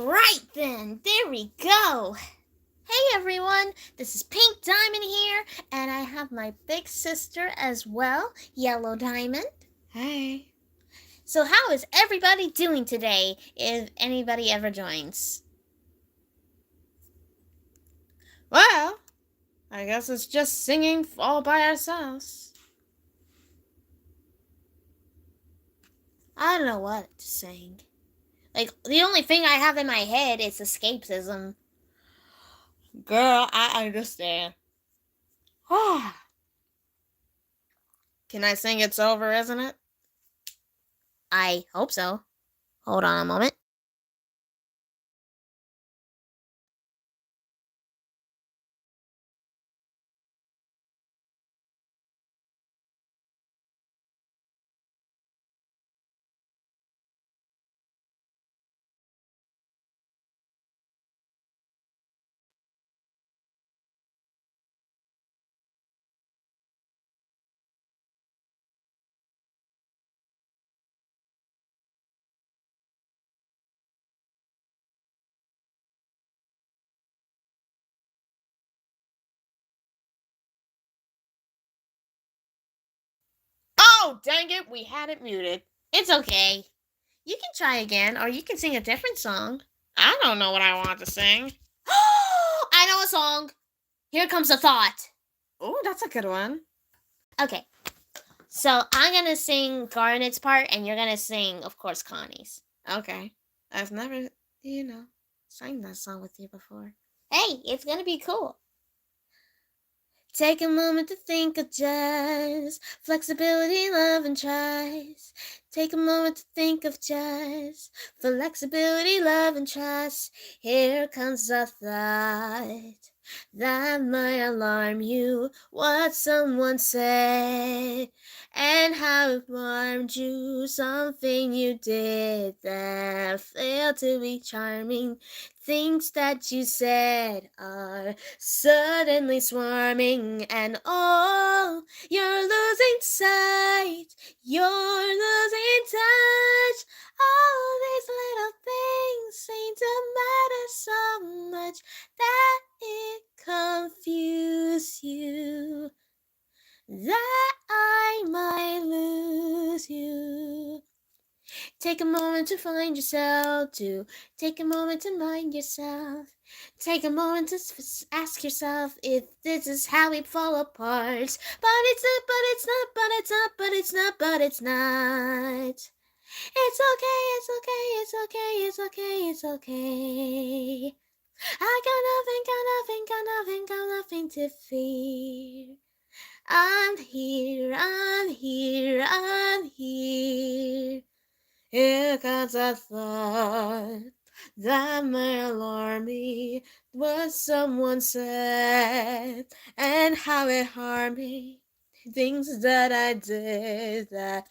Alright then, there we go. Hey everyone, this is Pink Diamond here, and I have my big sister as well, Yellow Diamond. Hey. So how is everybody doing today, if anybody ever joins? Well, I guess it's just singing all by ourselves. I don't know what to sing. Like, the only thing I have in my head is escapism. Girl, I understand. Can I sing It's Over, Isn't It? I hope so. Hold on a moment. Oh, dang it, we had it muted. It's okay. You can try again, or you can sing a different song. I don't know what I want to sing. I know a song. Here Comes a Thought. Oh, that's a good one. Okay. So I'm going to sing Garnet's part, and you're going to sing, of course, Connie's. Okay. I've never, sang that song with you before. Hey, it's going to be cool. Take a moment to think of just flexibility, love, and trust. Take a moment to think of just flexibility, love, and trust. Here comes a thought that might alarm you. What someone said and how it warmed you. Something you did that failed to be charming. Things that you said are suddenly swarming, and oh, you're losing sight, you're losing touch. All these little things seem to matter so much that it confuses you, that I might lose you. Take a moment to find yourself, take a moment to mind yourself. Take a moment to ask yourself if this is how we fall apart. But it's not, but it's not, but it's not, but it's not, but it's not. It's okay, it's okay, it's okay, it's okay, it's okay. I got nothing to fear. I'm here, I'm here, I'm here. Here comes a thought that may alarm me. What someone said and how it harmed me. Things that I did that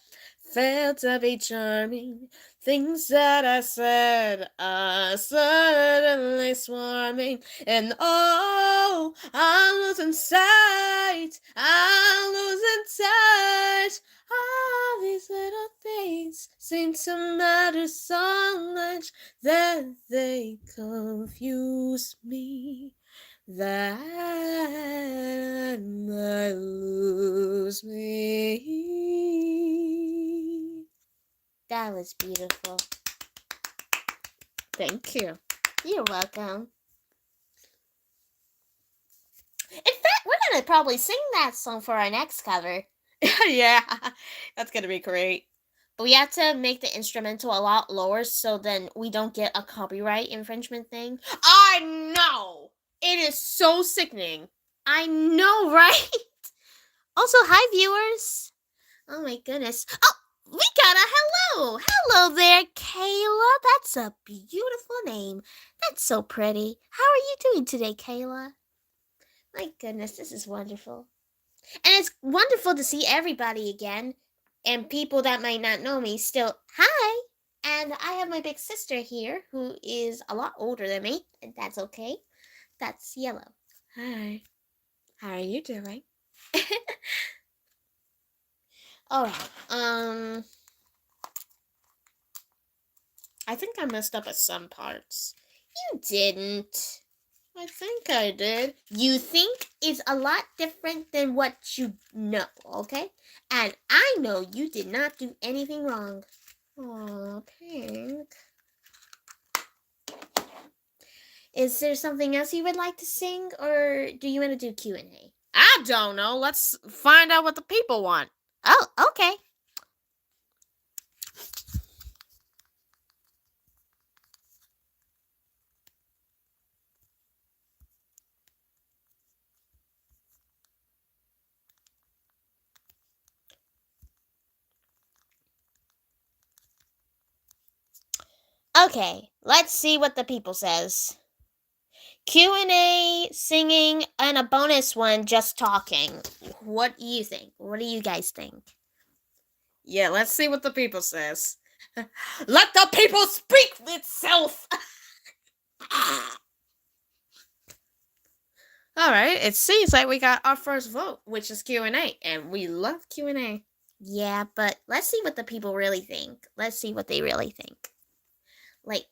failed to be charming. Things that I said are suddenly swarming. And oh, I'm losing sight. I'm losing touch. All these little things seem to matter so much that they confuse me, that might lose me. That was beautiful. Thank you. You're welcome. In fact, we're gonna probably sing that song for our next cover. Yeah, that's gonna be great. But we have to make the instrumental a lot lower so then we don't get a copyright infringement thing. I know! It is so sickening. I know, right? Also, hi viewers. Oh my goodness. Oh, we got a hello. Hello there, Kayla. That's a beautiful name. That's so pretty. How are you doing today, Kayla? My goodness, this is wonderful. And it's wonderful to see everybody again. And people that might not know me still, hi. And I have my big sister here who is a lot older than me. And that's okay. That's Yellow. Hi. How are you doing? Alright. I think I messed up at some parts. You didn't. I think I did. You think is a lot different than what you know, okay? And I know you did not do anything wrong. Aw, Pink. Is there something else you would like to sing, or do you want to do Q&A? I don't know. Let's find out what the people want. Oh, okay. Okay, let's see what the people says. Q&A, singing, and a bonus one, just talking. What do you think? What do you guys think? Yeah, let's see what the people says. Let the people speak itself. All right, it seems like we got our first vote, which is Q&A, and we love Q&A. Yeah, but let's see what the people really think. Let's see what they really think. Like,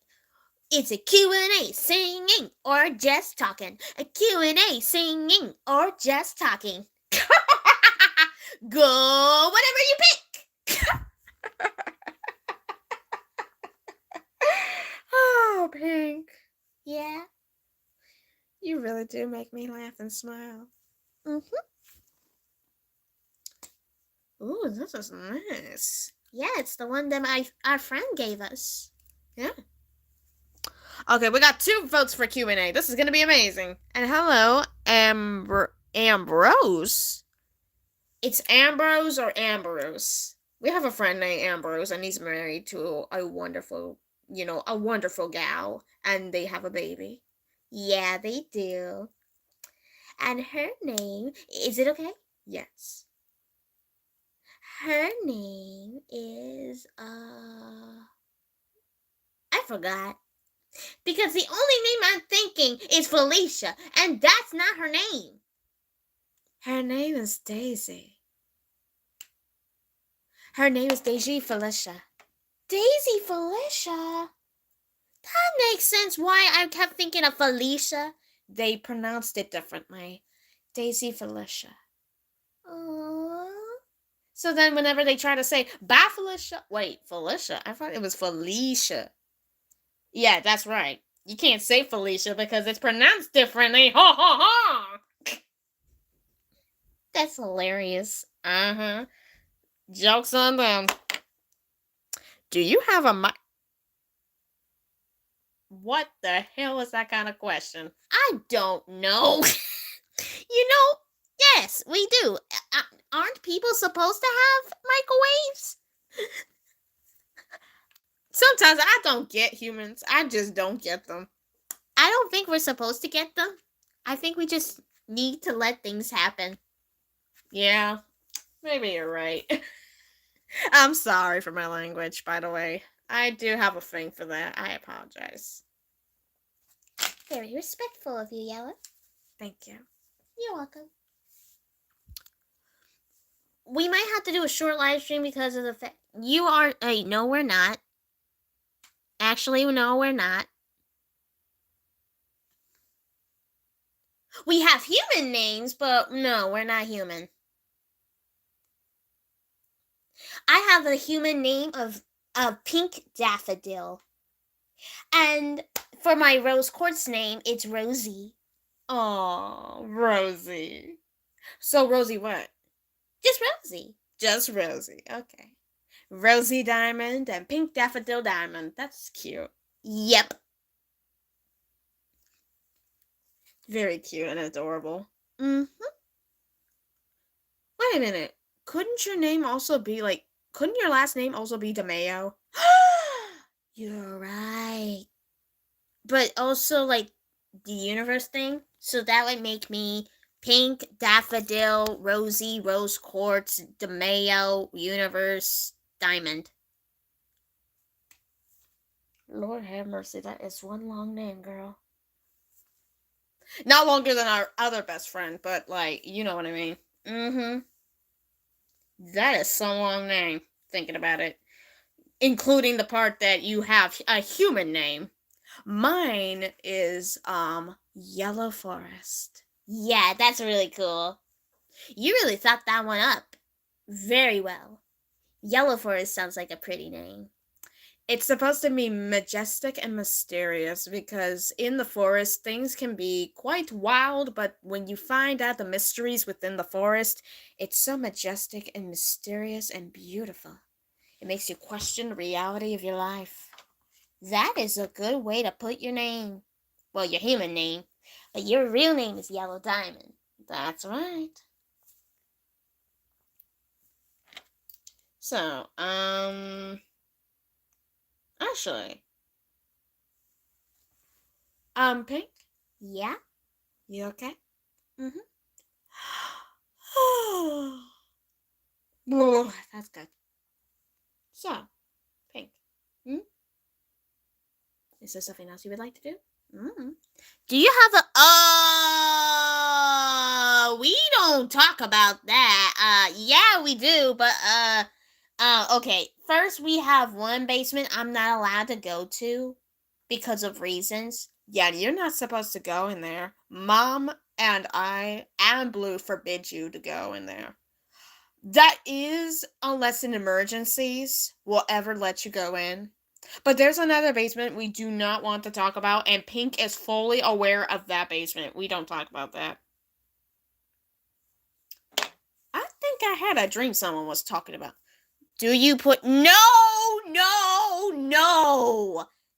it's a Q&A, singing, or just talking. A Q&A, singing, or just talking. Go whatever you pick. Oh, Pink. Yeah. You really do make me laugh and smile. Mm-hmm. Ooh, this is nice. Yeah, it's the one that our friend gave us. Yeah. Okay, we got 2 votes for Q&A. This is going to be amazing. And hello, Ambrose. It's Ambrose or Ambrose. We have a friend named Ambrose, and he's married to a wonderful gal, and they have a baby. Yeah, they do. And her name, is it okay? Yes. Her name is, I forgot. Because the only name I'm thinking is Felicia, and that's not her name. Her name is Daisy. Her name is Daisy Felicia. Daisy Felicia? That makes sense why I kept thinking of Felicia. They pronounced it differently. Daisy Felicia. Aww. So then whenever they try to say, bye Felicia. Wait, Felicia? I thought it was Felicia. Yeah, that's right. You can't say Felicia because it's pronounced differently. Ha ha ha! That's hilarious. Uh-huh. Joke's on them. Do you have a mic? What the hell is that kind of question? I don't know. You know, yes, we do. Aren't people supposed to have microwaves? Sometimes I don't get humans. I just don't get them. I don't think we're supposed to get them. I think we just need to let things happen. Yeah, maybe you're right. I'm sorry for my language, by the way. I do have a thing for that. I apologize. Very respectful of you, Yella. Thank you. You're welcome. We might have to do a short live stream because of the fact you are. No, we're not. Actually, no, we're not. We have human names, but no, we're not human. I have a human name of Pink Daffodil. And for my rose quartz name, it's Rosie. Oh, Rosie. So Rosie what? Just Rosie. Just Rosie. Okay. Rosie Diamond and Pink Daffodil Diamond. That's cute. Yep. Very cute and adorable. Mm-hmm. Wait a minute. Couldn't your last name also be DeMayo? You're right. But also, like, the universe thing. So that would make me Pink, Daffodil, Rosie, Rose Quartz, DeMayo, Universe, Diamond. Lord have mercy, that is one long name, girl. Not longer than our other best friend, but, like, you know what I mean. Mm-hmm. That is some long name, thinking about it. Including the part that you have a human name. Mine is Yellow Forest. Yeah, that's really cool. You really thought that one up very well. Yellow Forest sounds like a pretty name. It's supposed to be majestic and mysterious because in the forest things can be quite wild, but when you find out the mysteries within the forest, it's so majestic and mysterious and beautiful. It makes you question the reality of your life. That is a good way to put your name. Well, your human name. But your real name is Yellow Diamond. That's right. So, actually, Pink, Yeah? you okay? Mm-hmm. That's good. So, Pink, is there something else you would like to do? Mm-hmm. Do you have a... we don't talk about that. Yeah, we do, but, okay. First, we have one basement I'm not allowed to go to because of reasons. Yeah, you're not supposed to go in there. Mom and I and Blue forbid you to go in there. That is, unless in emergencies, will ever let you go in. But there's another basement we do not want to talk about, and Pink is fully aware of that basement. We don't talk about that. I think I had a dream someone was talking about. Do you put... No!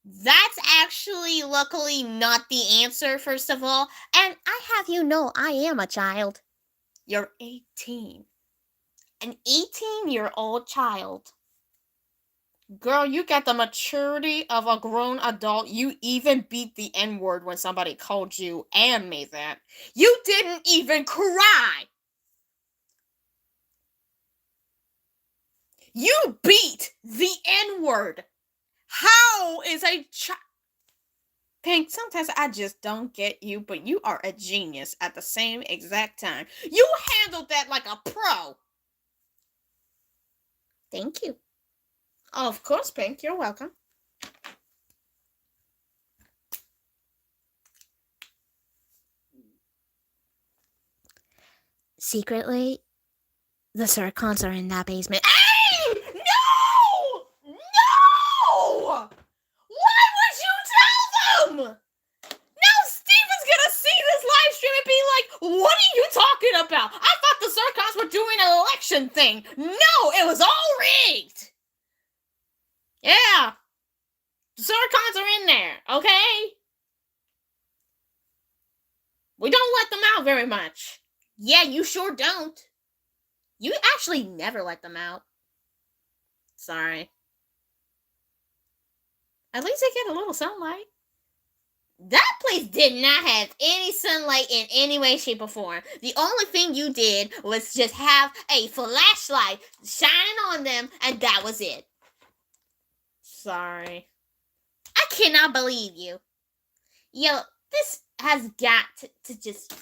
That's actually, luckily, not the answer, first of all. And I have you know I am a child. You're 18. An 18-year-old child. Girl, you got the maturity of a grown adult. You even beat the N-word when somebody called you and made that. You didn't even cry! You beat the N-word! How is a child... Pink, sometimes I just don't get you, but you are a genius at the same exact time. You handled that like a pro! Thank you. Oh, of course, Pink. You're welcome. Secretly, the Zircons are in that basement. Hey! No! No! Why would you tell them? Now Steven's gonna see this live stream and be like, what are you talking about? I thought the Zircons were doing an election thing. No, it was all rigged. Yeah. The Zircons are in there, okay? We don't let them out very much. Yeah, you sure don't. You actually never let them out. Sorry. At least they get a little sunlight. That place did not have any sunlight in any way, shape, or form. The only thing you did was just have a flashlight shining on them, and that was it. Sorry. I cannot believe you. Yo, this has got to just...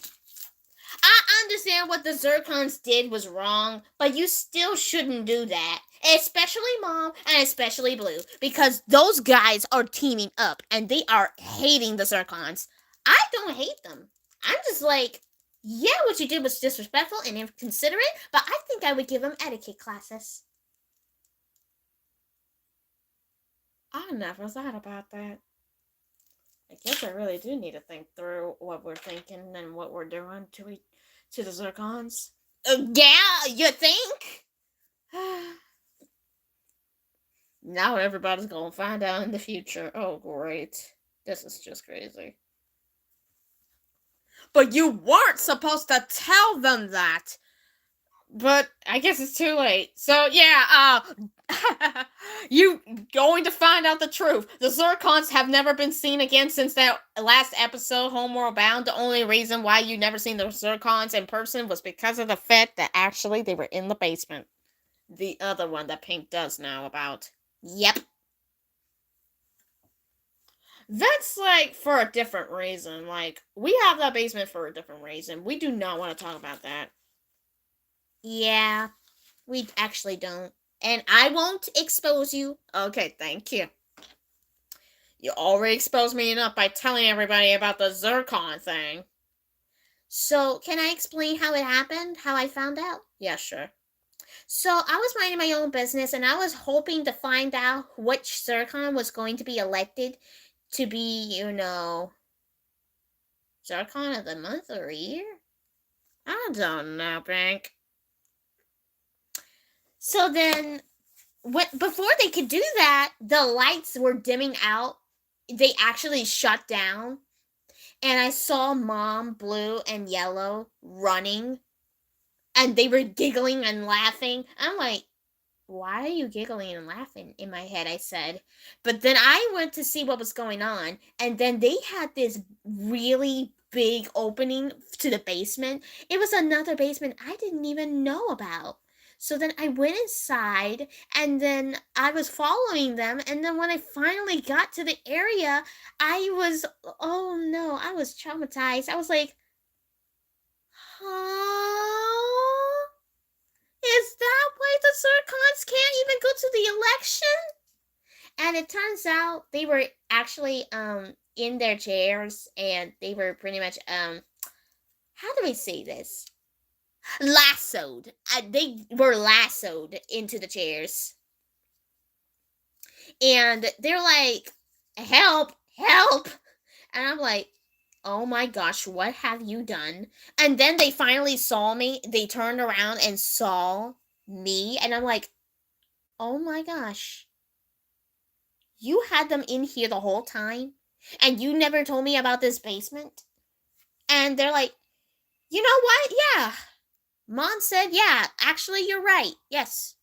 I understand what the Zircons did was wrong, but you still shouldn't do that. Especially Mom and especially Blue, because those guys are teaming up and they are hating the Zircons. I don't hate them. I'm just like, yeah, what you did was disrespectful and inconsiderate, but I think I would give them etiquette classes. I never thought about that. I guess I really do need to think through what we're thinking and what we're doing to the Zircons. Yeah, you think? Now everybody's gonna find out in the future. Oh, great. This is just crazy. But you weren't supposed to tell them that. But I guess it's too late. So, yeah, you going to find out the truth. The Zircons have never been seen again since that last episode, Homeworld Bound. The only reason why you never seen the Zircons in person was because of the fact that actually they were in the basement. The other one that Pink does know about. Yep. That's like for a different reason. Like, we have that basement for a different reason. We do not want to talk about that. Yeah, we actually don't. And I won't expose you. Okay, thank you. You already exposed me enough by telling everybody about the zircon thing. So, can I explain how it happened? How I found out? Yeah, sure. So, I was minding my own business and I was hoping to find out which zircon was going to be elected to be, zircon of the month or year. I don't know, Pink. So then, before they could do that, the lights were dimming out. They actually shut down. And I saw Mom, Blue, and Yellow running. And they were giggling and laughing. I'm like, why are you giggling and laughing? In my head, I said. But then I went to see what was going on. And then they had this really big opening to the basement. It was another basement I didn't even know about. So then I went inside and then I was following them. And then when I finally got to the area, oh no, I was traumatized. I was like, huh? Is that why the zircons can't even go to the election? And it turns out they were actually in their chairs and they were pretty much how do we say this? Lassoed. They were lassoed into the chairs. And they're like, help, help. And I'm like, oh my gosh, what have you done? And then they finally saw me. They turned around and saw me. And I'm like, oh my gosh. You had them in here the whole time? And you never told me about this basement? And they're like, you know what? Yeah. Mom said, yeah, actually, you're right. Yes.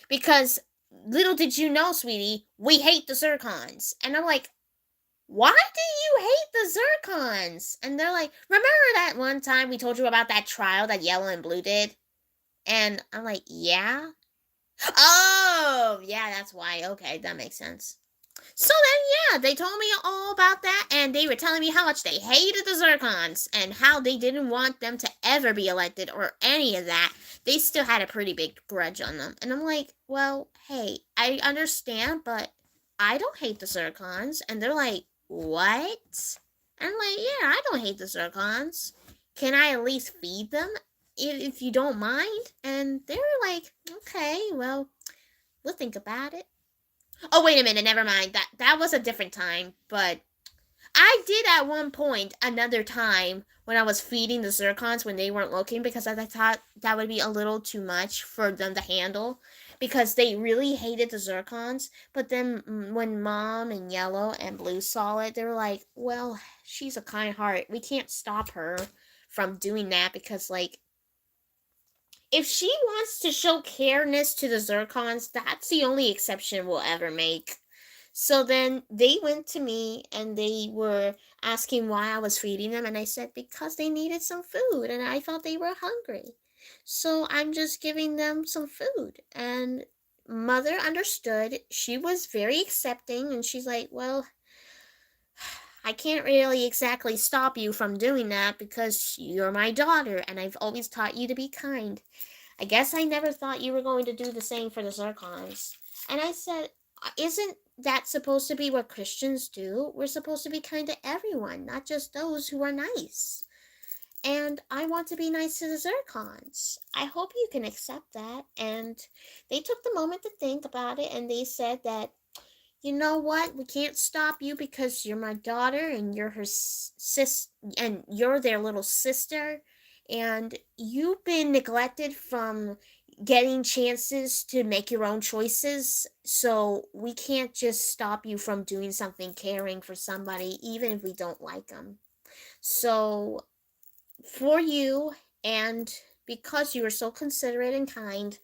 Because little did you know, sweetie, we hate the zircons. And I'm like, why do you hate the zircons? And they're like, remember that one time we told you about that trial that Yellow and Blue did? And I'm like, yeah. Oh, yeah, that's why. Okay, that makes sense. So then, yeah, they told me all about that, and they were telling me how much they hated the zircons and how they didn't want them to ever be elected or any of that. They still had a pretty big grudge on them. And I'm like, well, hey, I understand, but I don't hate the zircons. And they're like, what? And I'm like, yeah, I don't hate the zircons. Can I at least feed them if you don't mind? And they were like, okay, well, we'll think about it. Oh, wait a minute, never mind. That was a different time, but I did at one point another time when I was feeding the zircons when they weren't looking because I thought that would be a little too much for them to handle because they really hated the zircons. But then when Mom and Yellow and Blue saw it, they were like, well, she's a kind heart. We can't stop her from doing that because, like, if she wants to show careness to the zircons, that's the only exception we'll ever make. So then they went to me and they were asking why I was feeding them, and I said because they needed some food and I thought they were hungry. So I'm just giving them some food. And Mother understood. She was very accepting, and she's like, well, I can't really exactly stop you from doing that because you're my daughter and I've always taught you to be kind. I guess I never thought you were going to do the same for the zircons. And I said, isn't that supposed to be what Christians do? We're supposed to be kind to everyone, not just those who are nice. And I want to be nice to the zircons. I hope you can accept that. And they took the moment to think about it and they said that, you know what? We can't stop you because you're my daughter and you're her sis and you're their little sister and you've been neglected from getting chances to make your own choices. So we can't just stop you from doing something caring for somebody even if we don't like them. So for you and because you are so considerate and kind,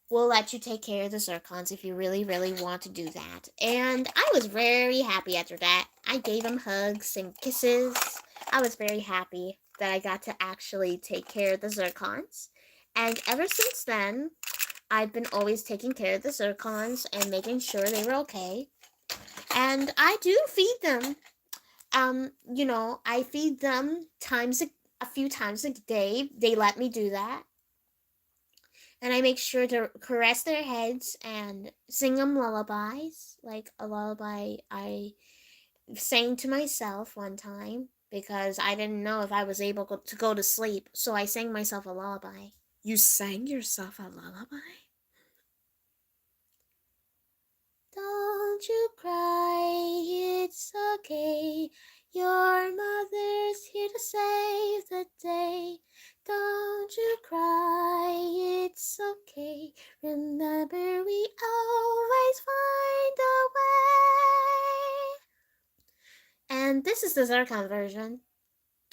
we'll let you take care of the zircons if you really, really want to do that. And I was very happy after that. I gave them hugs and kisses. I was very happy that I got to actually take care of the zircons. And ever since then, I've been always taking care of the zircons and making sure they were okay. And I do feed them. I feed them a few times a day. They let me do that. And I make sure to caress their heads and sing them lullabies. Like a lullaby I sang to myself one time because I didn't know if I was able to go to sleep, so I sang myself a lullaby. You sang yourself a lullaby? Don't you cry, it's okay. Your mother's here to save the day. Don't you cry, it's okay. Remember, we always find a way. And this is the Zircon version.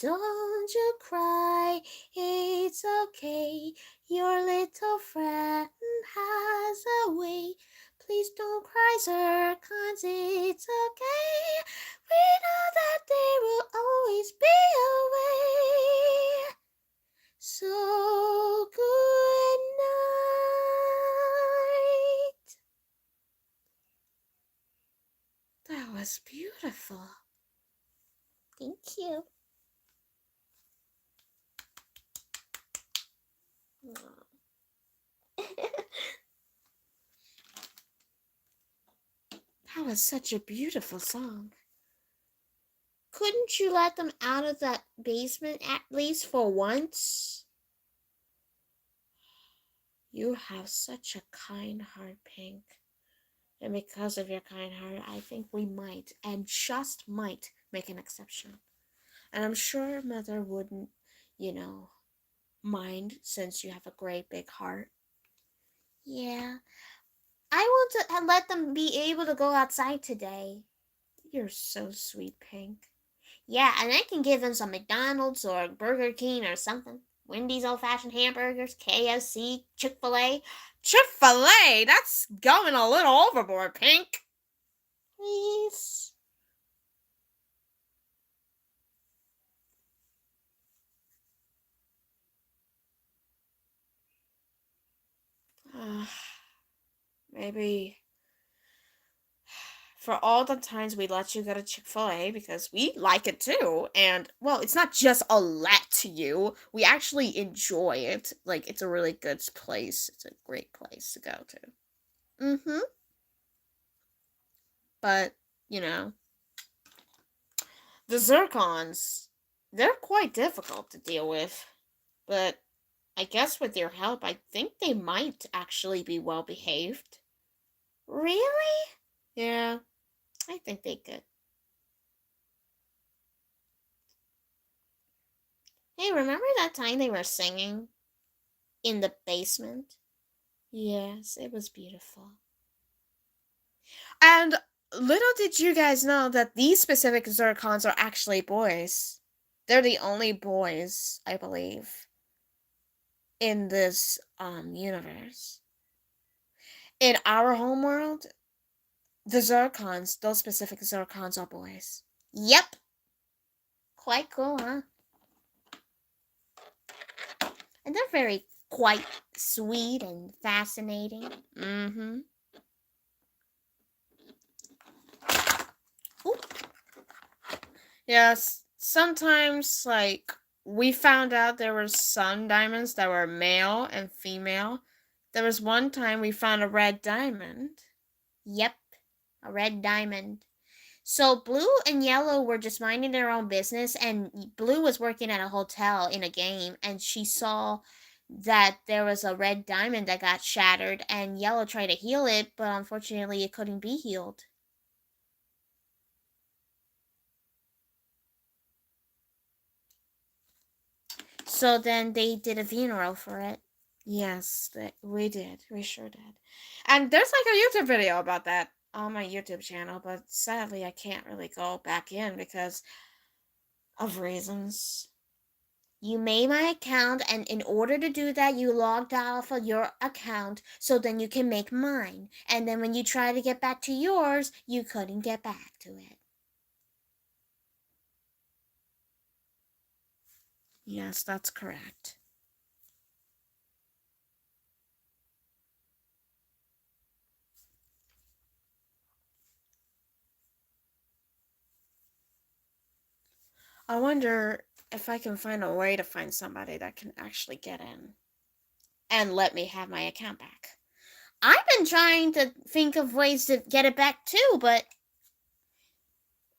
Don't you cry, it's okay. Your little friend has a way. Please don't cry, Zircons, it's okay. We know that there will always be a way. So good night. That was beautiful. Thank you. That was such a beautiful song. Couldn't you let them out of that basement at least for once? You have such a kind heart, Pink. And because of your kind heart, I think we might, and just might, make an exception. And I'm sure Mother wouldn't, mind since you have a great big heart. Yeah. I want to let them be able to go outside today. You're so sweet, Pink. Yeah, and I can give them some McDonald's or Burger King or something. Wendy's old-fashioned hamburgers, KFC, Chick-fil-A. Chick-fil-A? That's going a little overboard, Pink. Please. Maybe for all the times we let you go to Chick-fil-A because we like it too. And, well, it's not just a let to you. We actually enjoy it. Like, it's a really good place. It's a great place to go to. Mm-hmm. But, the Zircons, they're quite difficult to deal with. But I guess with your help, I think they might actually be well behaved. Really? Yeah, I think they could. Hey, remember that time they were singing in the basement? Yes, it was beautiful. And little did you guys know that these specific Zircons are actually boys. They're the only boys, I believe, in this universe. In our homeworld, the Zircons, those specific Zircons are boys. Yep. Quite cool, huh? And they're very quite sweet and fascinating. Mm-hmm. Ooh. Yes, sometimes, like, we found out there were some diamonds that were male and female. There was one time we found a red diamond. Yep, a red diamond. So Blue and Yellow were just minding their own business, and Blue was working at a hotel in a game, and she saw that there was a red diamond that got shattered, and Yellow tried to heal it, but unfortunately it couldn't be healed. So then they did a funeral for it. Yes, we did. We sure did. And there's like a YouTube video about that on my YouTube channel, but sadly I can't really go back in because of reasons. You made my account, and in order to do that, you logged off of your account so then you can make mine. And then when you try to get back to yours, you couldn't get back to it. Yes, that's correct. I wonder if I can find a way to find somebody that can actually get in and let me have my account back. I've been trying to think of ways to get it back too, but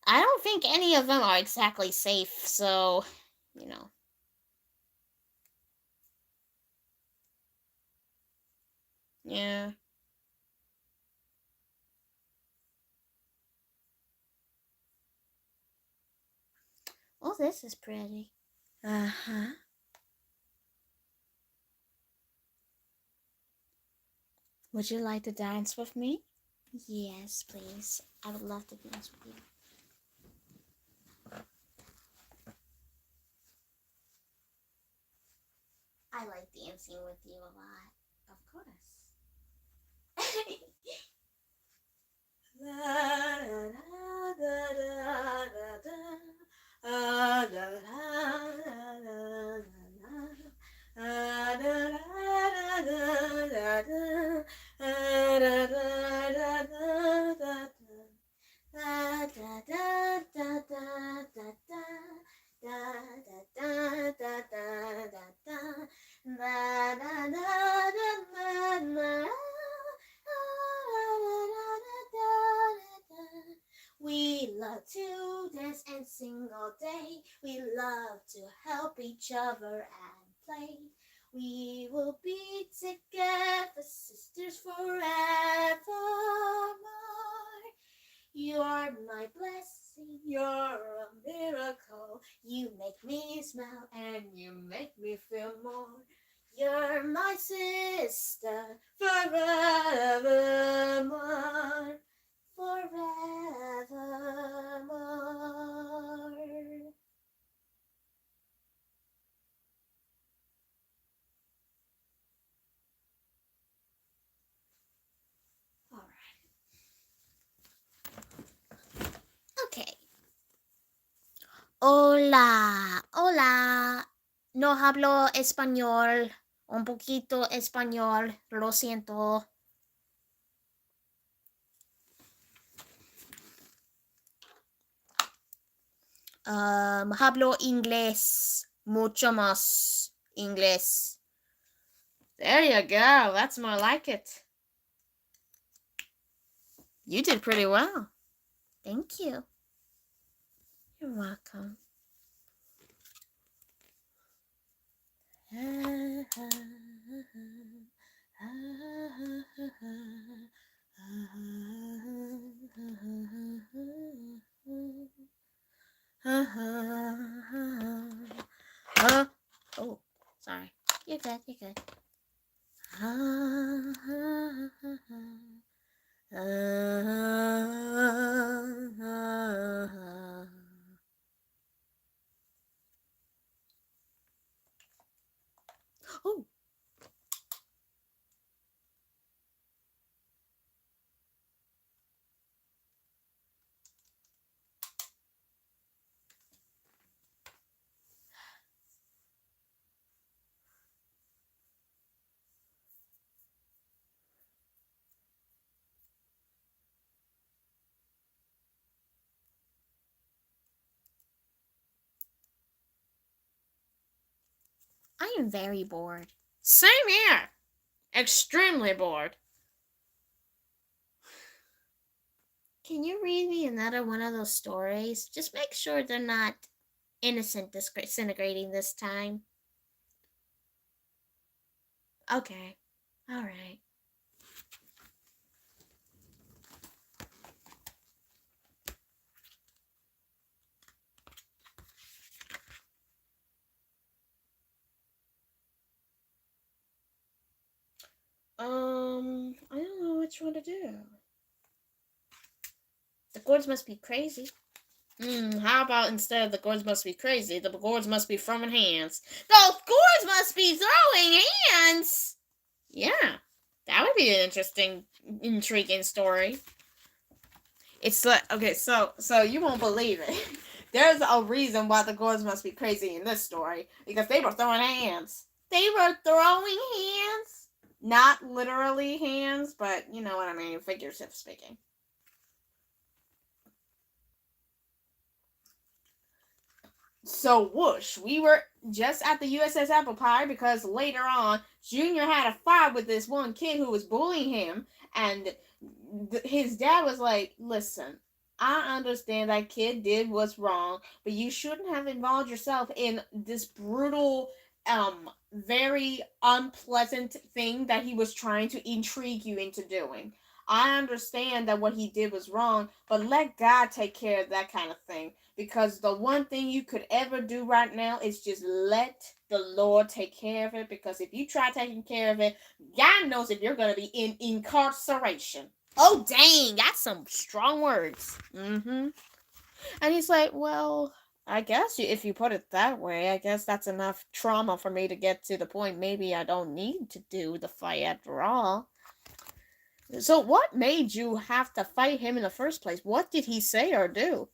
I don't think any of them are exactly safe, so, you know. Yeah. Oh, this is pretty. Uh-huh. Would you like to dance with me? Yes, please. I would love to dance with you. I like dancing with you a lot. Of course. We love to dance and sing all day. We love to help each other and play. We will be together, sisters, forevermore. You're my blessing, you're a miracle. You make me smile and you make me feel more. You're my sister, forevermore, forevermore. All right. Okay. Hola, hola. No hablo español. Un poquito español. Lo siento. Hablo inglés. Mucho más inglés. There you go. That's more like it. You did pretty well. Thank you. You're welcome. Oh, sorry. You're good, you're good. Oh. I am very bored. Same here. Extremely bored. Can you read me another one of those stories? Just make sure they're not innocent disintegrating this time. Okay. All right. I don't know which one to do. The gourds must be crazy. How about instead of the gourds must be crazy, the gourds must be throwing hands? The gourds must be throwing hands! Yeah, that would be an interesting, intriguing story. It's like, okay, so you won't believe it. There's a reason why the gourds must be crazy in this story, because they were throwing hands. They were throwing hands? Not literally hands, but you know what I mean, figuratively speaking. So whoosh, we were just at the USS Apple Pie because later on, Junior had a fight with this one kid who was bullying him, and his dad was like, listen, I understand that kid did what's wrong, but you shouldn't have involved yourself in this brutal, very unpleasant thing that he was trying to intrigue you into doing. I understand that what he did was wrong, but let God take care of that kind of thing. Because the one thing you could ever do right now is just let the Lord take care of it. Because if you try taking care of it, God knows if you're going to be in incarceration. Oh, dang, that's some strong words. Mm-hmm. And he's like, well, I guess if you put it that way, I guess that's enough trauma for me to get to the point maybe I don't need to do the fight after all. So what made you have to fight him in the first place? What did he say or do?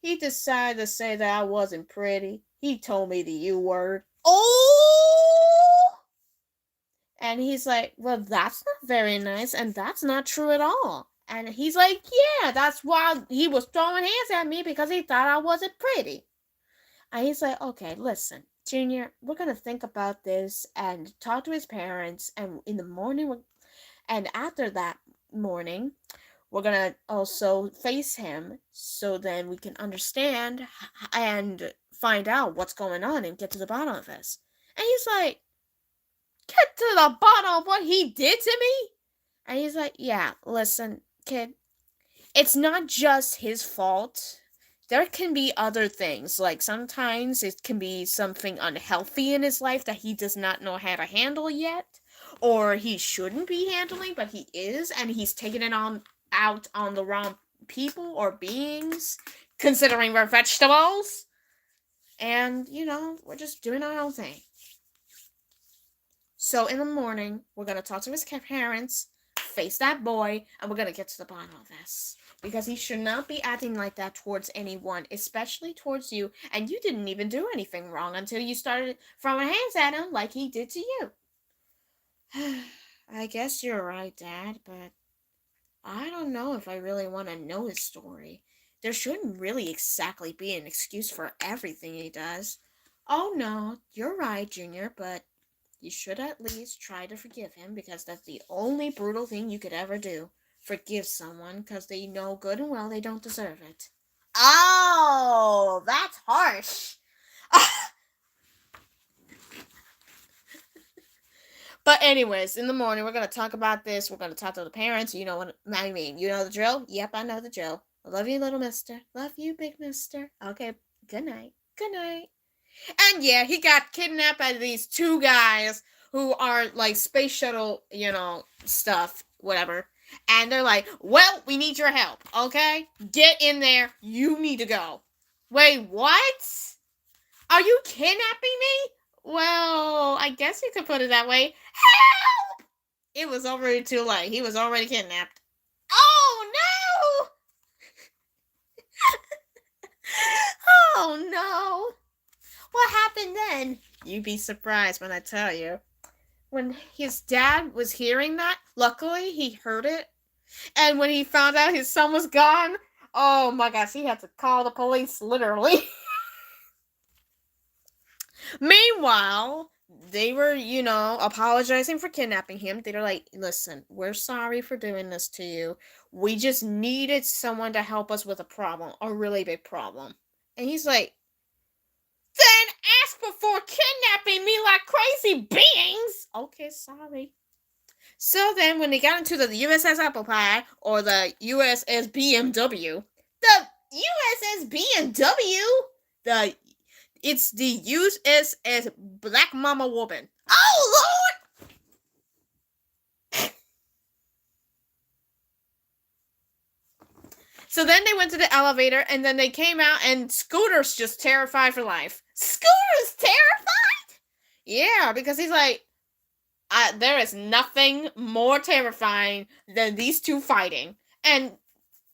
He decided to say that I wasn't pretty. He told me the U word. Oh! And he's like, well, that's not very nice, and that's not true at all. And he's like, yeah, that's why he was throwing hands at me, because he thought I wasn't pretty. And he's like, okay, listen, Junior, we're going to think about this and talk to his parents. And in the morning, and after that morning, we're going to also face him so then we can understand and find out what's going on and get to the bottom of this. And he's like, get to the bottom of what he did to me? And he's like, yeah, listen, kid, it's not just his fault. There can be other things. Like sometimes it can be something unhealthy in his life that he does not know how to handle yet. Or he shouldn't be handling, but he is, and he's taking it on out on the wrong people or beings, considering we're vegetables. And, we're just doing our own thing. So in the morning, we're going to talk to his parents, face that boy, and we're going to get to the bottom of this. Because he should not be acting like that towards anyone, especially towards you. And you didn't even do anything wrong until you started throwing hands at him like he did to you. I guess you're right, Dad, but I don't know if I really want to know his story. There shouldn't really exactly be an excuse for everything he does. Oh no, you're right, Junior, but you should at least try to forgive him, because that's the only brutal thing you could ever do. Forgive someone because they know good and well they don't deserve it. Oh, that's harsh. But anyways, in the morning, we're going to talk about this. We're going to talk to the parents. You know what I mean. You know the drill? Yep, I know the drill. I love you, little mister. Love you, big mister. Okay, good night. Good night. And yeah, he got kidnapped by these two guys who are like space shuttle, stuff, whatever. And they're like, well, we need your help, okay? Get in there. You need to go. Wait, what? Are you kidnapping me? Well, I guess you could put it that way. Help! It was already too late. He was already kidnapped. Oh, no! Oh, no. What happened then? You'd be surprised when I tell you. When his dad was hearing that, luckily he heard it. And when he found out his son was gone, oh my gosh, he had to call the police, literally. Meanwhile, they were, apologizing for kidnapping him. They were like, listen, we're sorry for doing this to you. We just needed someone to help us with a problem, a really big problem. And he's like, then ask before kidnapping me like crazy beings. Okay, sorry. So then when they got into the USS Apple Pie, or the USS BMW, the USS BMW, it's the USS Black Mama Woman. Oh, Lord! So then they went to the elevator, and then they came out, and Scooter's just terrified for life. Scooter's terrified? Yeah, because he's like, there is nothing more terrifying than these two fighting. And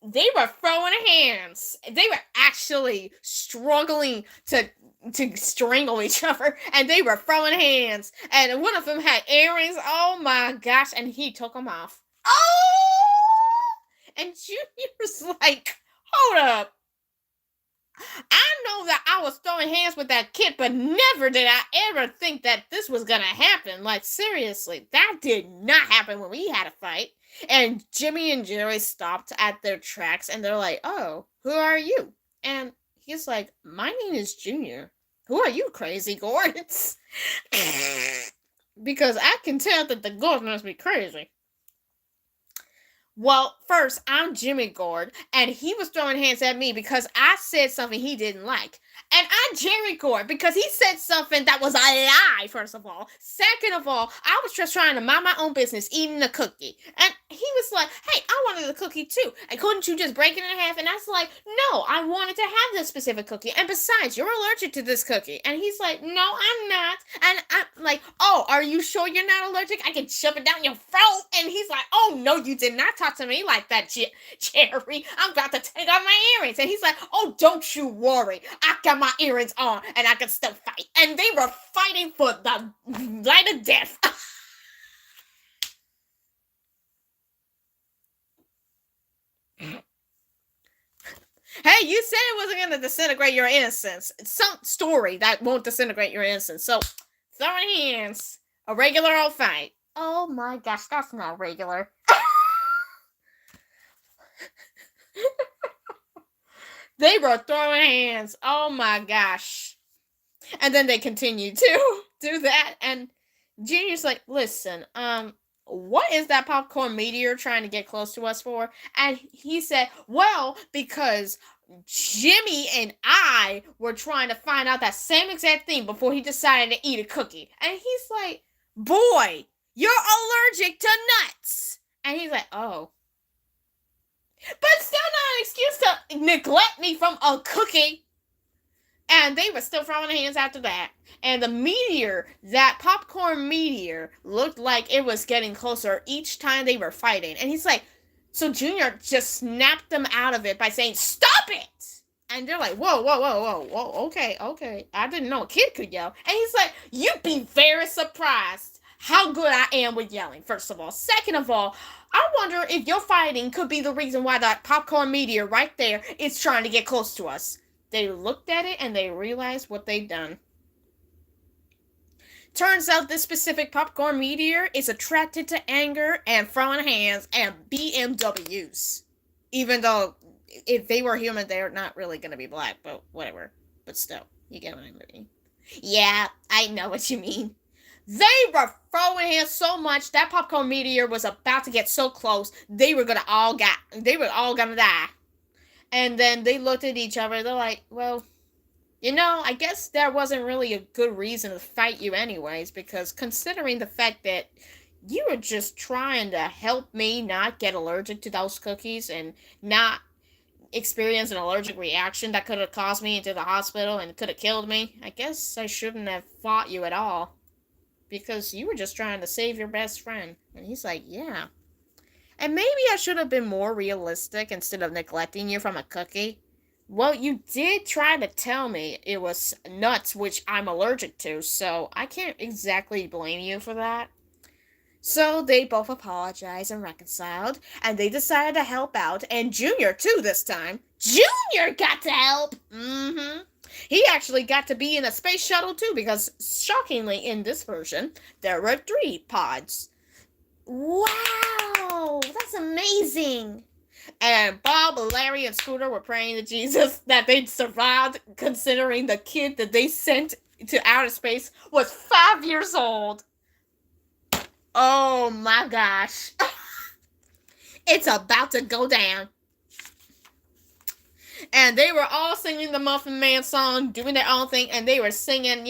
they were throwing hands. They were actually struggling to strangle each other, and they were throwing hands. And one of them had earrings. Oh my gosh! And he took them off. Oh! And Junior's like, hold up. I know that I was throwing hands with that kid, but never did I ever think that this was gonna happen. Like, seriously, that did not happen when we had a fight. And Jimmy and Jerry stopped at their tracks and they're like, oh, who are you? And he's like, my name is Junior. Who are you, crazy Gordons? Because I can tell that the Gordon must be crazy. Well, first, I'm Jimmy Gord, and he was throwing hands at me because I said something he didn't like. And I'm Jerry Gord because he said something that was a lie, first of all. Second of all, I was just trying to mind my own business, eating a cookie. And he was like, hey, I wanted a cookie too. And couldn't you just break it in half? And I was like, no, I wanted to have this specific cookie. And besides, you're allergic to this cookie. And he's like, no, I'm not. And I'm like, oh, are you sure you're not allergic? I can shove it down your throat. And he's like, oh, no, you did not talk to me like that, Jerry. I'm about to take off my earrings. And he's like, oh, don't you worry. I got my earrings on and I can still fight. And they were fighting for the light of death. Hey, you said it wasn't going to disintegrate your innocence. It's some story that won't disintegrate your innocence. So, throwing hands. A regular old fight. Oh my gosh, that's not regular. They were throwing hands. Oh my gosh. And then they continued to do that. And Junior's like, listen, what is that popcorn meteor trying to get close to us for? And he said, well, because Jimmy and I were trying to find out that same exact thing before he decided to eat a cookie. And he's like, boy, you're allergic to nuts. And he's like, oh. But still not an excuse to neglect me from a cookie. And they were still throwing hands after that. And the meteor, that popcorn meteor, looked like it was getting closer each time they were fighting. And he's like, so Junior just snapped them out of it by saying, stop it! And they're like, whoa, okay. I didn't know a kid could yell. And he's like, you'd be very surprised how good I am with yelling, first of all. Second of all, I wonder if your fighting could be the reason why that popcorn meteor right there is trying to get close to us. They looked at it and they realized what they'd done. Turns out this specific popcorn meteor is attracted to anger and throwing hands and BMWs. Even though if they were human, they're not really going to be black, but whatever. But still, you get what I mean. Yeah, I know what you mean. They were throwing hands so much that popcorn meteor was about to get so close they were all gonna die. And then they looked at each other. They're like, well, I guess there wasn't really a good reason to fight you anyways, because considering the fact that you were just trying to help me not get allergic to those cookies and not experience an allergic reaction that could have caused me into the hospital and could have killed me, I guess I shouldn't have fought you at all. Because you were just trying to save your best friend. And he's like, yeah. And maybe I should have been more realistic instead of neglecting you from a cookie. Well, you did try to tell me it was nuts, which I'm allergic to, so I can't exactly blame you for that. So they both apologized and reconciled, and they decided to help out, and Junior too this time. Junior got to help! Mm-hmm. He actually got to be in a space shuttle too, because shockingly in this version, there were 3 pods. Wow! That's amazing! And Bob, Larry, and Scooter were praying to Jesus that they'd survived, considering the kid that they sent to outer space was 5 years old. Oh my gosh. It's about to go down. And they were all singing the Muffin Man song, doing their own thing, and they were singing,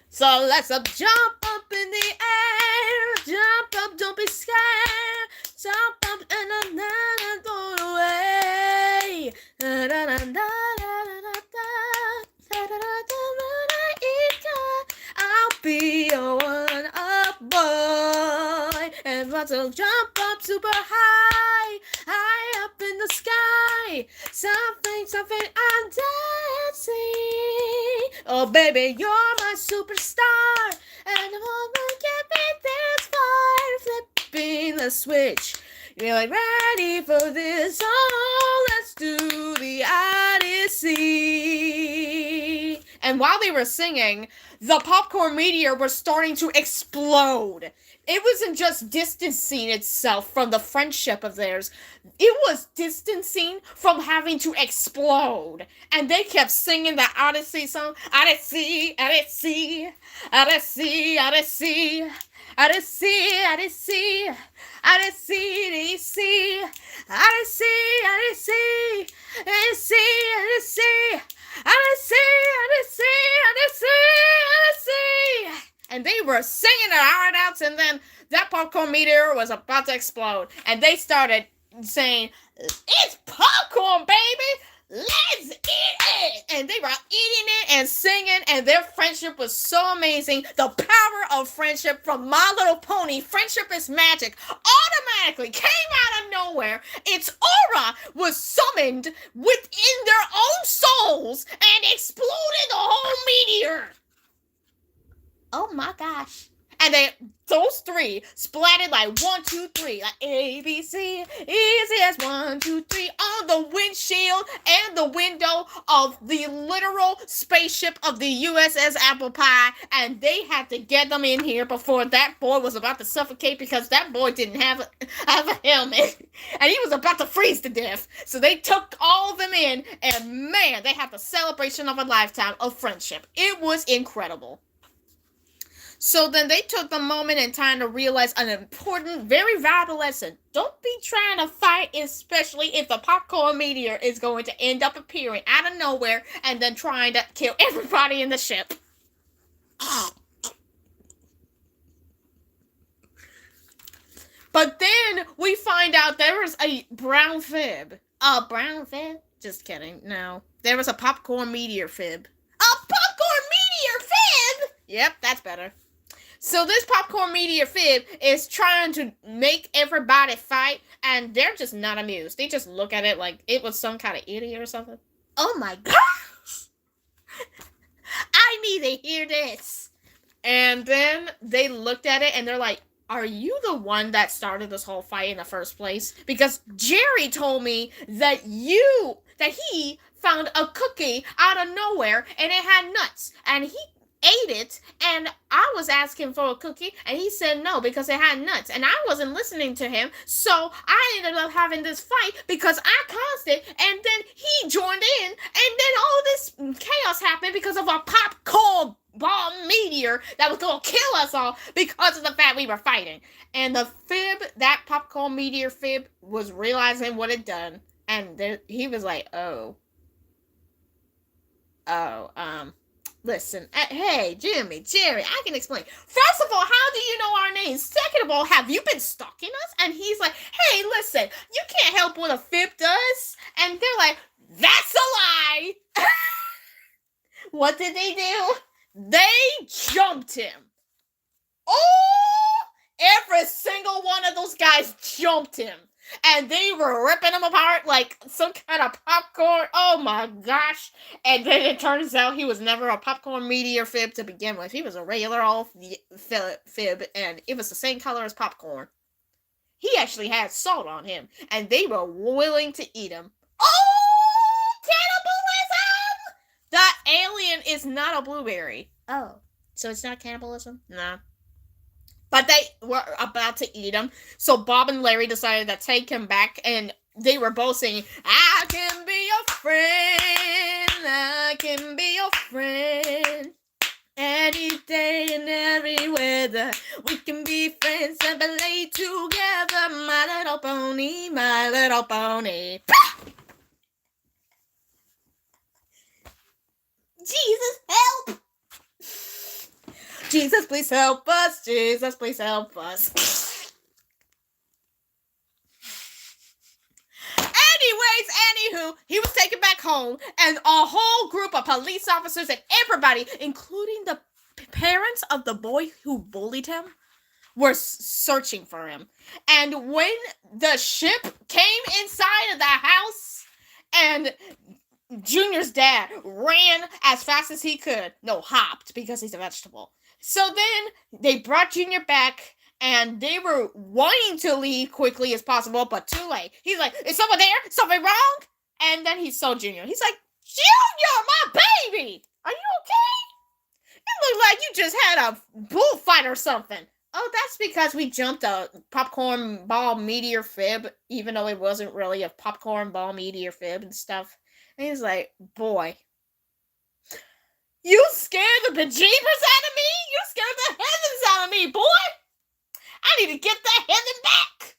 so let's jump up in the air, jump up, don't be scared, jump up and then go away. I'll be your one-up boy, and want to jump up super high, high up in the sky. Something I'm dancing. Oh baby, you're my superstar, and I wanna get me this far. Flipping the switch, you're like ready for this. Oh, let's to the Odyssey. And while they were singing, the popcorn meteor was starting to explode. It wasn't just distancing itself from the friendship of theirs. It was distancing from having to explode. And they kept singing the Odyssey song. Odyssey, Odyssey, Odyssey, Odyssey, Odyssey, Odyssey, Odyssey, Odyssey, Odyssey, Odyssey, Odyssey, Odyssey, Odyssey, Odyssey, Odyssey. And they were singing their heart outs, and then that popcorn meteor was about to explode. And they started saying, "It's popcorn, baby! Let's eat it!" And they were eating it and singing, and their friendship was so amazing. The power of friendship from My Little Pony, Friendship is Magic, automatically came out of nowhere. Its aura was summoned within their own souls and exploded the whole meteor. Oh my gosh. And those three splatted like 1, 2, 3, like A, B, C, easy as 1, 2, 3 on the windshield and the window of the literal spaceship of the USS Apple Pie. And they had to get them in here before that boy was about to suffocate, because that boy didn't have a helmet and he was about to freeze to death. So they took all of them in, and man, they had the celebration of a lifetime of friendship. It was incredible. So then they took the moment in time to realize an important, very valuable lesson. Don't be trying to fight, especially if the popcorn meteor is going to end up appearing out of nowhere and then trying to kill everybody in the ship. But then we find out there was a brown fib. A brown fib? Just kidding. No. There was a popcorn meteor fib. A popcorn meteor fib? Yep, that's better. So this popcorn meteor fib is trying to make everybody fight, and they're just not amused. They just look at it like it was some kind of idiot or something. Oh my gosh. I need to hear this. And then they looked at it and they're like, "Are you the one that started this whole fight in the first place? Because Jerry told me that he found a cookie out of nowhere and it had nuts, and he ate it, and I was asking for a cookie and he said no because it had nuts, and I wasn't listening to him, so I ended up having this fight because I caused it, and then he joined in, and then all this chaos happened because of a popcorn bomb meteor that was gonna kill us all because of the fact we were fighting." And the fib, that popcorn meteor fib, was realizing what it done, and he was like, listen, hey, Jimmy, Jerry, I can explain. First of all, how do you know our names? Second of all, have you been stalking us? And he's like, "Hey, listen, you can't help what a fib does." And they're like, "That's a lie." What did they do? They jumped him. Oh, every single one of those guys jumped him. And they were ripping him apart like some kind of popcorn. Oh my gosh. And then it turns out he was never a popcorn meteor fib to begin with. He was a regular old fib, and it was the same color as popcorn. He actually had salt on him, and they were willing to eat him. Oh, cannibalism! The alien is not a blueberry. Oh, so it's not cannibalism? No. But they were about to eat him, so Bob and Larry decided to take him back, and they were both singing, "I can be your friend, I can be your friend, any day and every weather, we can be friends and play together, my little pony, my little pony." Jesus, help! Jesus, please help us. Jesus, please help us. Anywho, he was taken back home, and a whole group of police officers and everybody, including the parents of the boy who bullied him, were searching for him. And when the ship came inside of the house, and Junior's dad ran as fast as he could. No, hopped, because he's a vegetable. So then they brought Junior back, and they were wanting to leave quickly as possible, but too late. He's like, "Is someone there? Something wrong?" And then he saw Junior. He's like, Junior, my baby! Are you okay? It looked like you just had a bullfight or something. Oh, that's because we jumped a popcorn ball meteor fib, even though it wasn't really a popcorn ball meteor fib and stuff. And he's like, boy, you scared the bejeebers out of me? You scared the heavens out of me, boy! I need to get that heaven back!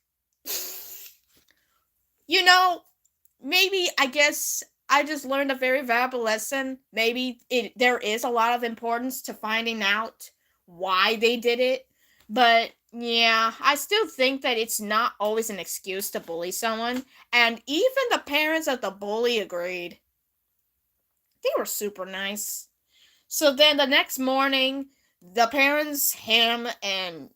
You know, maybe, I guess, I just learned a very valuable lesson. Maybe there is a lot of importance to finding out why they did it. But, yeah, I still think that it's not always an excuse to bully someone. And even the parents of the bully agreed. They were super nice. So then the next morning, the parents, him, and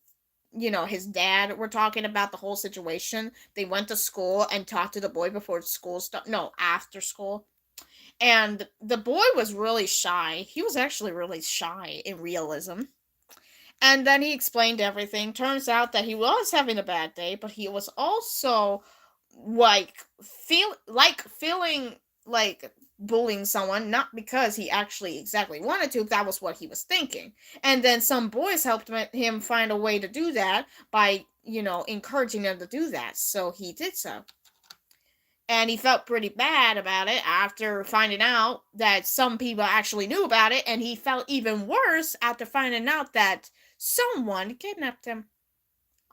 his dad were talking about the whole situation. They went to school and talked to the boy before school started. No, after school. And the boy was really shy. He was actually really shy in realism. And then he explained everything. Turns out that he was having a bad day, but he was also feeling like bullying someone, not because he actually exactly wanted to. That was what he was thinking. And then some boys helped him find a way to do that by encouraging him to do that. So he did so. And he felt pretty bad about it after finding out that some people actually knew about it, and he felt even worse after finding out that someone kidnapped him.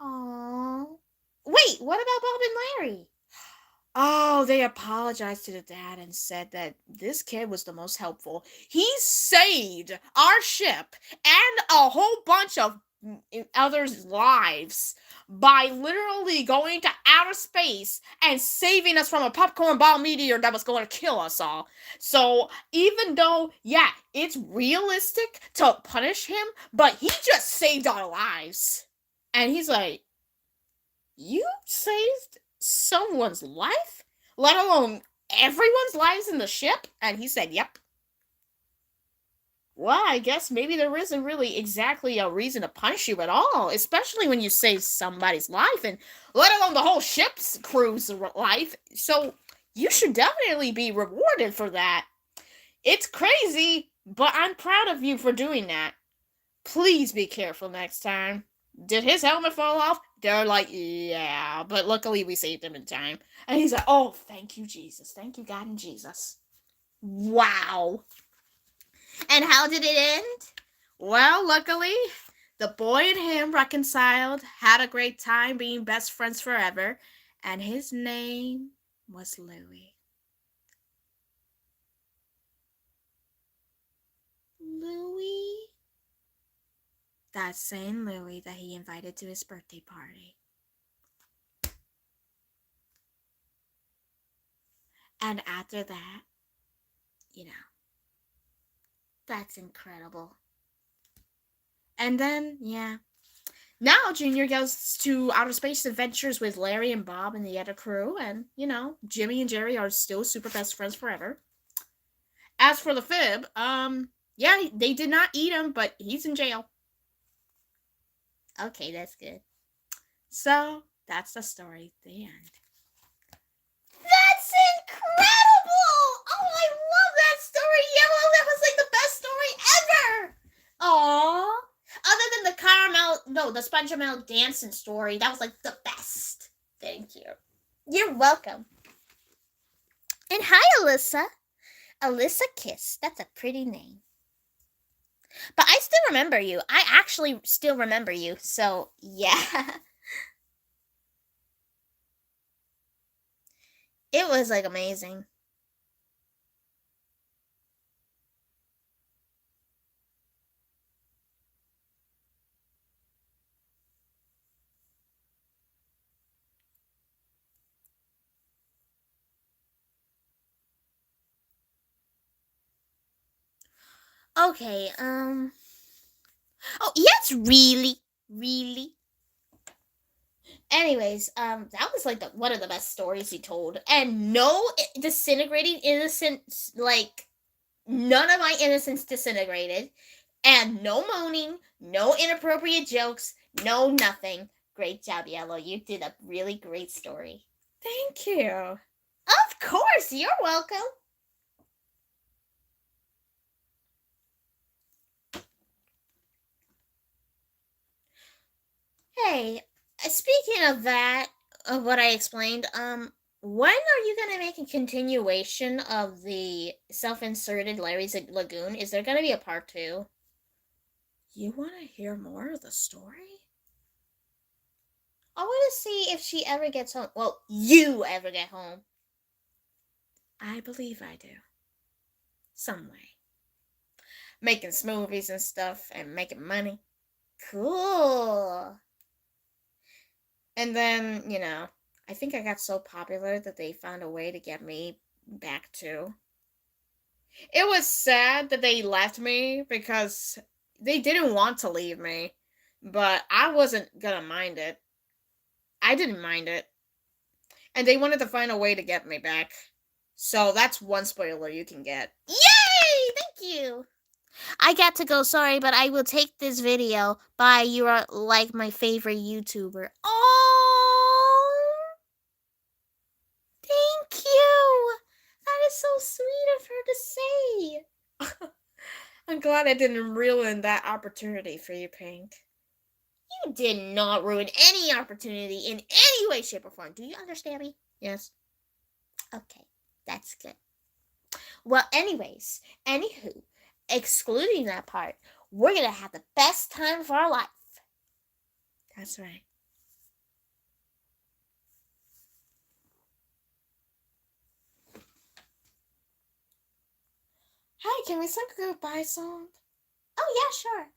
Aww. Wait, what about Bob and Larry? Oh, they apologized to the dad and said that this kid was the most helpful. He saved our ship and a whole bunch of others' lives by literally going to outer space and saving us from a popcorn ball meteor that was going to kill us all. So even though, yeah, it's realistic to punish him, but he just saved our lives. And he's like, you saved someone's life? Let alone everyone's lives in the ship? And he said, yep. Well, I guess maybe there isn't really exactly a reason to punish you at all, especially when you save somebody's life, and let alone the whole ship's crew's life. So you should definitely be rewarded for that. It's crazy, but I'm proud of you for doing that. Please be careful next time. Did his helmet fall off? They're like, yeah, but luckily we saved him in time. And he's like, oh, thank you, Jesus. Thank you, God and Jesus. Wow. And how did it end? Well, luckily, the boy and him reconciled, had a great time being best friends forever, and his name was Louie. Louie? That same Louie that he invited to his birthday party. And after that, that's incredible. And then, yeah. Now Junior goes to outer space adventures with Larry and Bob and the other crew, and, Jimmy and Jerry are still super best friends forever. As for the Fib, yeah, they did not eat him, but he's in jail. Okay, that's good. So, that's the story. The end. That's incredible! Oh, I love that story, Yellow! That was like the best story ever! Aww. Other than the SpongeBob dancing story, that was like the best. Thank you. You're welcome. And hi, Alyssa. Alyssa Kiss. That's a pretty name. But I still remember you. I actually still remember you. So, yeah. It was like amazing. Okay, oh, yes, really. Anyways, that was like one of the best stories he told. And no disintegrating innocence, like, none of my innocence disintegrated. And no moaning, no inappropriate jokes, no nothing. Great job, Yellow. You did a really great story. Thank you. Of course, you're welcome. Hey, speaking of that, of what I explained, when are you gonna make a continuation of the self-inserted Larry's Lagoon? Is there gonna be a part 2? You want to hear more of the story? I want to see if she ever gets home. Well, you ever get home. I believe I do. Some way. Making smoothies and stuff and making money. Cool. And then, I think I got so popular that they found a way to get me back too. It was sad that they left me because they didn't want to leave me, but I wasn't gonna mind it. I didn't mind it. And they wanted to find a way to get me back. So that's one spoiler you can get. Yay! Thank you! I got to go, sorry, but I will take this video. Bye, you are like my favorite YouTuber. Oh! Thank you! That is so sweet of her to say. I'm glad I didn't ruin that opportunity for you, Pink. You did not ruin any opportunity in any way, shape, or form. Do you understand me? Yes. Okay, that's good. Well, anyways, anywho, excluding that part, we're gonna have the best time of our life. That's right. Hi, can we sing a goodbye song? Oh, yeah, sure.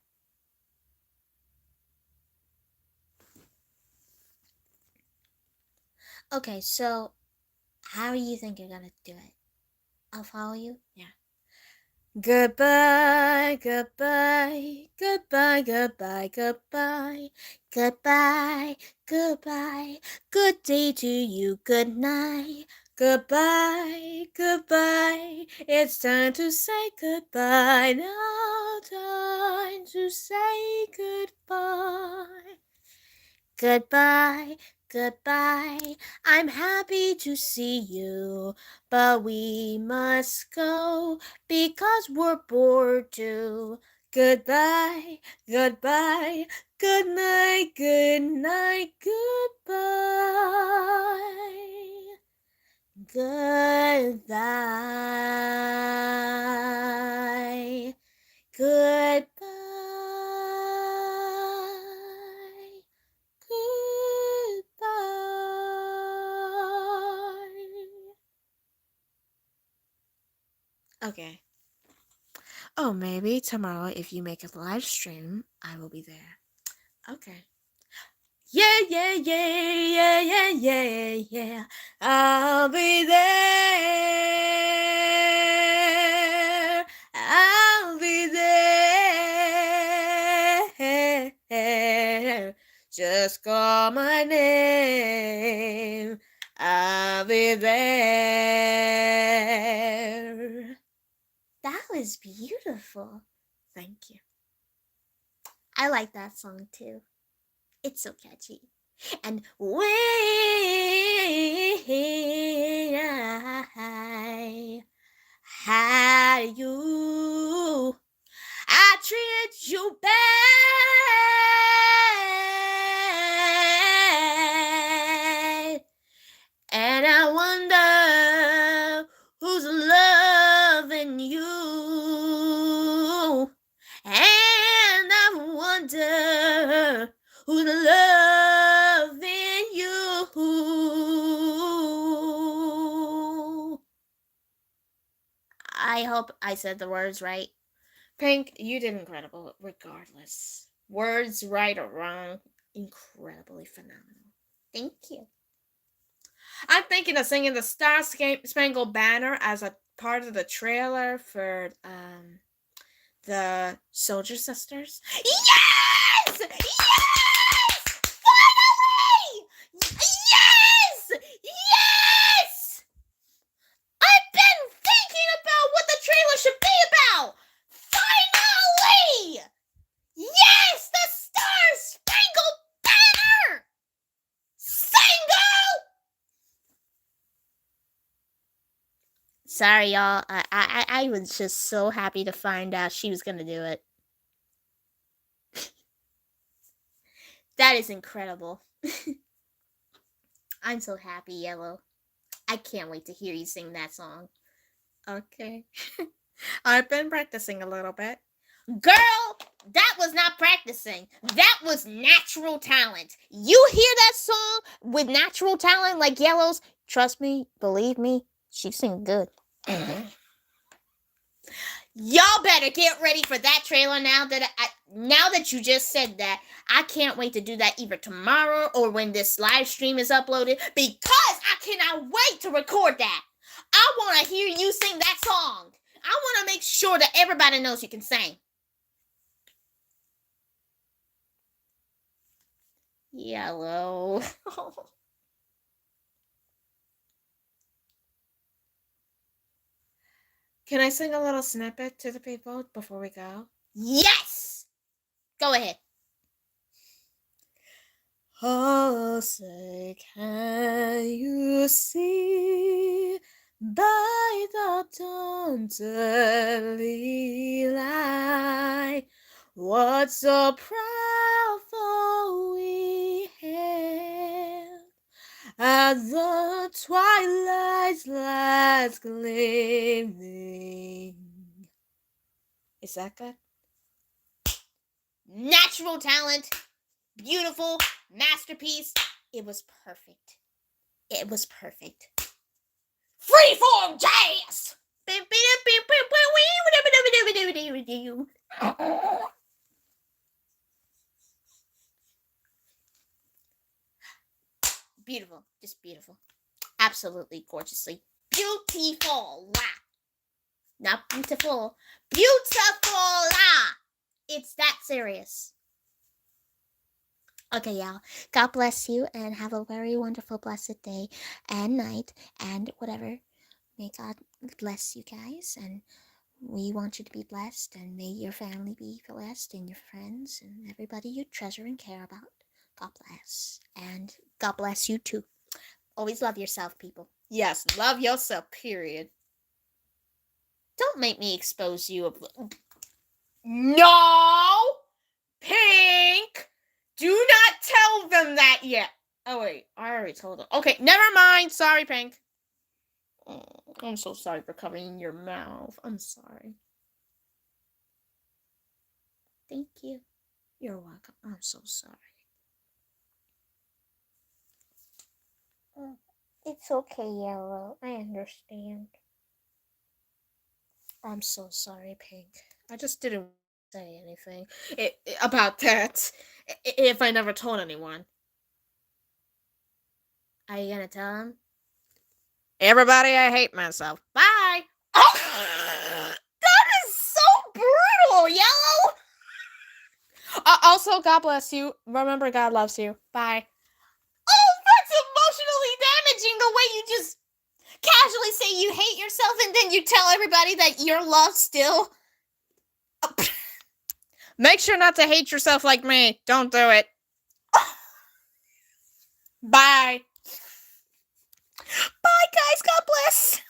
Okay, so how do you think you're gonna do it? I'll follow you? Yeah. Goodbye, goodbye, goodbye, goodbye, goodbye, goodbye, goodbye, good day to you, good night, goodbye, goodbye, it's time to say goodbye, now time to say goodbye. Goodbye, goodbye, I'm happy to see you, but we must go because we're bored too. Goodbye, goodbye, good night, good night, goodbye. Goodbye, goodbye. Okay. Oh, maybe tomorrow if you make a live stream, I will be there. Okay. Yeah, yeah, yeah, yeah, yeah, yeah, yeah. I'll be there. I'll be there. Just call my name. I'll be there. That was beautiful. Thank you. I like that song too. It's so catchy. And when I had you, I treated you bad. And I wonder who's loving you. And I wonder who's loving you. I hope I said the words right. Pink, you did incredible regardless. Words right or wrong, incredibly phenomenal. Thank you. I'm thinking of singing the Star Spangled Banner as a part of the trailer for the Soldier Sisters. Yes! Yes! Finally! Yes! Yes! I've been thinking about what the trailer should be about! Finally! Yes! The Star Spangled Banner! Single! Sorry, y'all. I was just so happy to find out she was gonna do it. That is incredible. I'm so happy, Yellow. I can't wait to hear you sing that song. Okay. I've been practicing a little bit. Girl, that was not practicing. That was natural talent. You hear that song with natural talent like Yellow's? Trust me, believe me, she sings good. Y'all better get ready for that trailer now that you just said that. I can't wait to do that either tomorrow or when this live stream is uploaded because I cannot wait to record that. I want to hear you sing that song. I want to make sure that everybody knows you can sing. Yellow. Can I sing a little snippet to the people before we go? Yes! Go ahead. Oh, say, can you see by the dawn's early light what so proudful we hailed at the twilight's last gleaming? Is that good? Natural talent. Beautiful. Masterpiece. It was perfect. It was perfect. Freeform jazz! Beautiful. Just beautiful. Absolutely gorgeously. Beautiful. Not beautiful. Beautiful. It's that serious. Okay, y'all. God bless you and have a very wonderful, blessed day and night and whatever. May God bless you guys, and we want you to be blessed, and may your family be blessed, and your friends, and everybody you treasure and care about. God bless. And God bless you too. Always love yourself, people. Yes, love yourself, period. Don't make me expose you. No! Pink! Do not tell them that yet. Oh, wait. I already told them. Okay, never mind. Sorry, Pink. Oh, I'm so sorry for covering your mouth. I'm sorry. Thank you. You're welcome. I'm so sorry. It's okay, Yellow. I understand. I'm so sorry, Pink. I just didn't say anything about that if I never told anyone. Are you gonna tell him? Everybody, I hate myself. Bye! Oh! That is so brutal, Yellow! Also, God bless you. Remember, God loves you. Bye. Oh, that's emotionally damaging, the way you just casually say you hate yourself and then you tell everybody that you're loved still. Make sure not to hate yourself like me. Don't do it. Bye. Bye, guys. God bless.